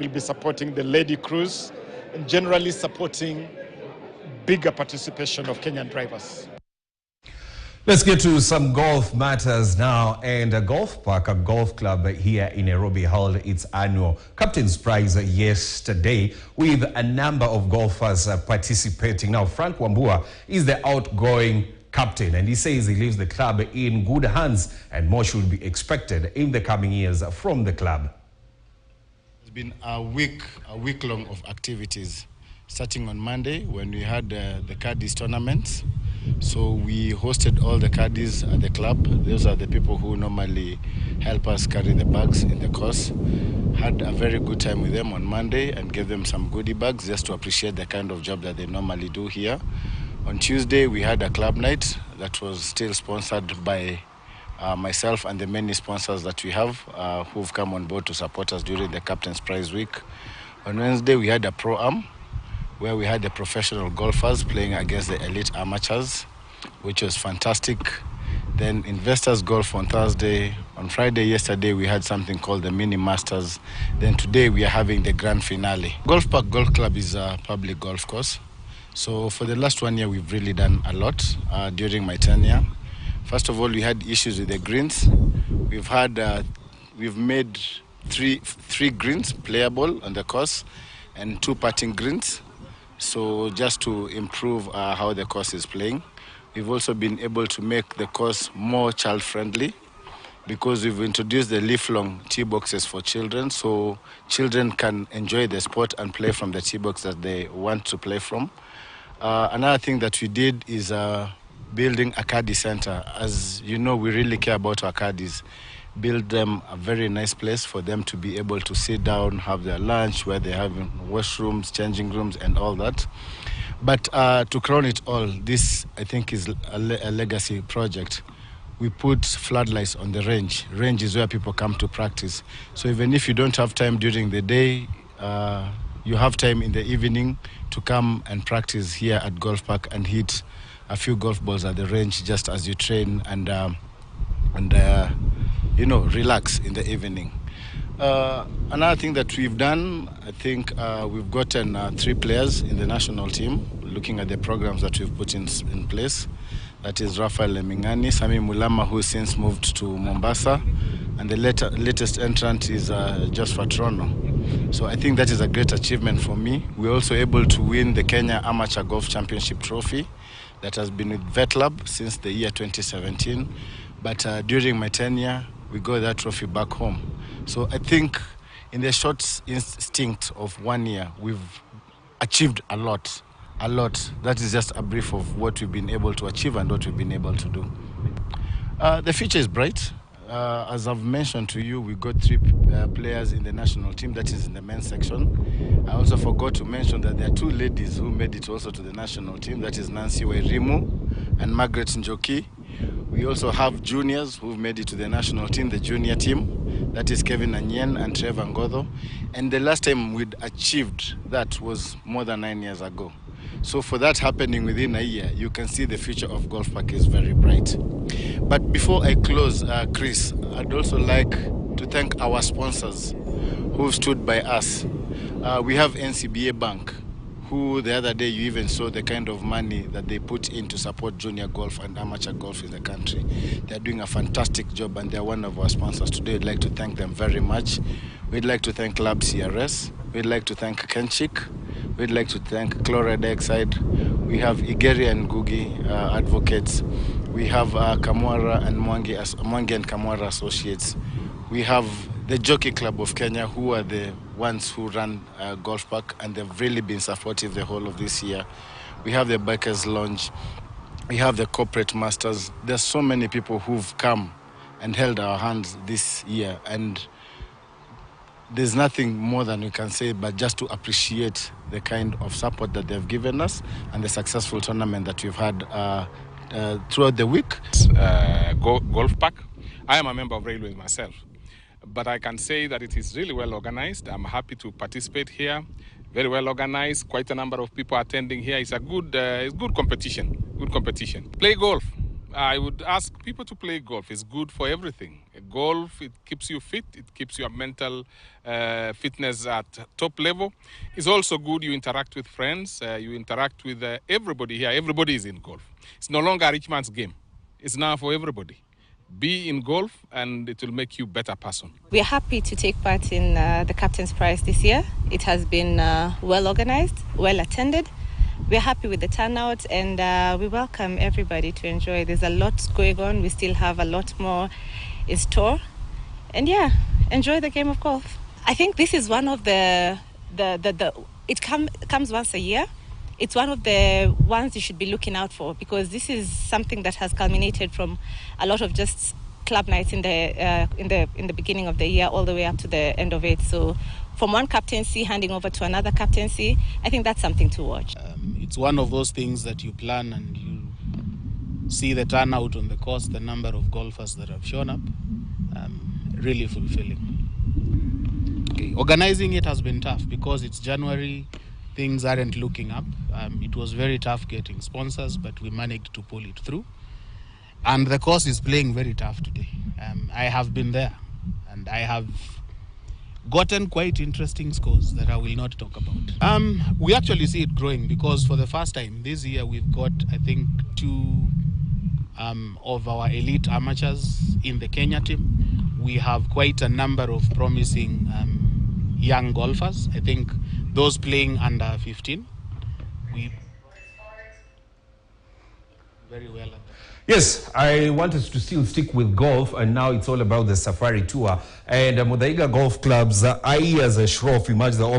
We'll be supporting the lady crews and generally supporting bigger participation of Kenyan drivers. Let's get to some golf matters now. And a golf park, a golf club here in Nairobi held its annual Captain's Prize yesterday with a number of golfers participating. Now, Frank Wambua is the outgoing captain, and he says he leaves the club in good hands and more should be expected in the coming years from the club. It's been a week long of activities, starting on Monday when we had the Caddies tournament. So we hosted all the caddies at the club. Those are the people who normally help us carry the bags in the course. Had a very good time with them on Monday and gave them some goodie bags just to appreciate the kind of job that they normally do here. On Tuesday, we had a club night that was still sponsored by myself and the many sponsors that we have who've come on board to support us during the Captain's Prize Week. On Wednesday, we had a pro-am where we had the professional golfers playing against the elite amateurs, which was fantastic. Then Investors Golf on Thursday. On Friday, yesterday, we had something called the Mini Masters. Then today, we are having the grand finale. Golf Park Golf Club is a public golf course. So for the last 1 year, we've really done a lot during my tenure. First of all, we had issues with the greens. We've made three greens playable on the course and 2 putting greens. So just to improve how the course is playing. We've also been able to make the course more child-friendly because we've introduced the leaf-long tee boxes for children, so children can enjoy the sport and play from the tee box that they want to play from. Another thing that we did is building a caddy center. As you know, we really care about our caddies. Build them a very nice place for them to be able to sit down, have their lunch, where they have washrooms, changing rooms, and all that. But to crown it all, this, I think, is a legacy project. We put floodlights on the range. Range is where people come to practice. So even if you don't have time during the day, you have time in the evening to come and practice here at Golf Park and hit a few golf balls at the range just as you train and relax in the evening. Another thing that we've done, I think we've gotten 3 players in the national team, looking at the programs that we've put in place. That is Rafael Lemingani, Sami Mulama, who since moved to Mombasa, and the latest entrant is Joshua Trono. So I think that is a great achievement for me. We're also able to win the Kenya Amateur Golf Championship trophy that has been with VetLab since the year 2017. But during my tenure, we got that trophy back home. So I think in the short instinct of 1 year, we've achieved a lot. That is just a brief of what we've been able to achieve and what we've been able to do. The future is bright. As I've mentioned to you, we got 3 players in the national team, that is in the men's section. I also forgot to mention that there are 2 ladies who made it also to the national team, that is Nancy Wairimu and Margaret Njoki. We also have juniors who've made it to the national team, the junior team, that is Kevin Anyen and Trevor Ngodho. And the last time we'd achieved that was more than 9 years ago. So for that happening within a year, you can see the future of Golf Park is very bright. But before I close, Chris, I'd also like to thank our sponsors who stood by us. We have NCBA Bank, who the other day you even saw the kind of money that they put in to support junior golf and amateur golf in the country. They're doing a fantastic job and they're one of our sponsors today. I'd like to thank them very much. We'd like to thank Lab CRS. We'd like to thank Kenchik. We'd like to thank Chloride Dioxide. We have Igeri and Gugi Advocates. We have Kamwara and Mwangi and Kamwara Associates. We have the Jockey Club of Kenya, who are the ones who run Golf Park, and they've really been supportive the whole of this year. We have the Bikers Lounge. We have the Corporate Masters. There's so many people who've come and held our hands this year, and there's nothing more than we can say but just to appreciate the kind of support that they've given us and the successful tournament that we've had throughout the week. Golf Park. I am a member of Railways myself, but I can say that it is really well organized. I'm happy to participate here. Very well organized. Quite a number of people attending here. It's a good competition. Good competition. Play golf. I would ask people to play golf. It's good for everything. Golf, it keeps you fit. It keeps your mental fitness at top level. It's also good. You interact with friends. You interact with everybody here. Everybody is in golf. It's no longer a rich man's game. It's now for everybody. Be in golf and it will make you a better person. We are happy to take part in the Captain's Prize this year. It has been well organized, well attended. We're happy with the turnout and we welcome everybody to enjoy. There's a lot going on. We still have a lot more in store. And yeah, enjoy the game of golf. I think this is one of it comes once a year. It's one of the ones you should be looking out for because this is something that has culminated from a lot of just club nights in the beginning of the year all the way up to the end of it. So from one captaincy handing over to another captaincy, I think that's something to watch. It's one of those things that you plan and you see the turnout on the course, the number of golfers that have shown up, really fulfilling. Okay. Organizing it has been tough because it's January, things aren't looking up. It was very tough getting sponsors, but we managed to pull it through. And the course is playing very tough today. I have been there and I have gotten quite interesting scores that I will not talk about. We actually see it growing because for the first time this year we've got, I think, 2 of our elite amateurs in the Kenya team. We have quite a number of promising young golfers. I think those playing under 15. We very well at that. Yes, I wanted to still stick with golf, and now it's all about the Safari Tour. And Muthaiga Golf Club's as a Shroff emerged the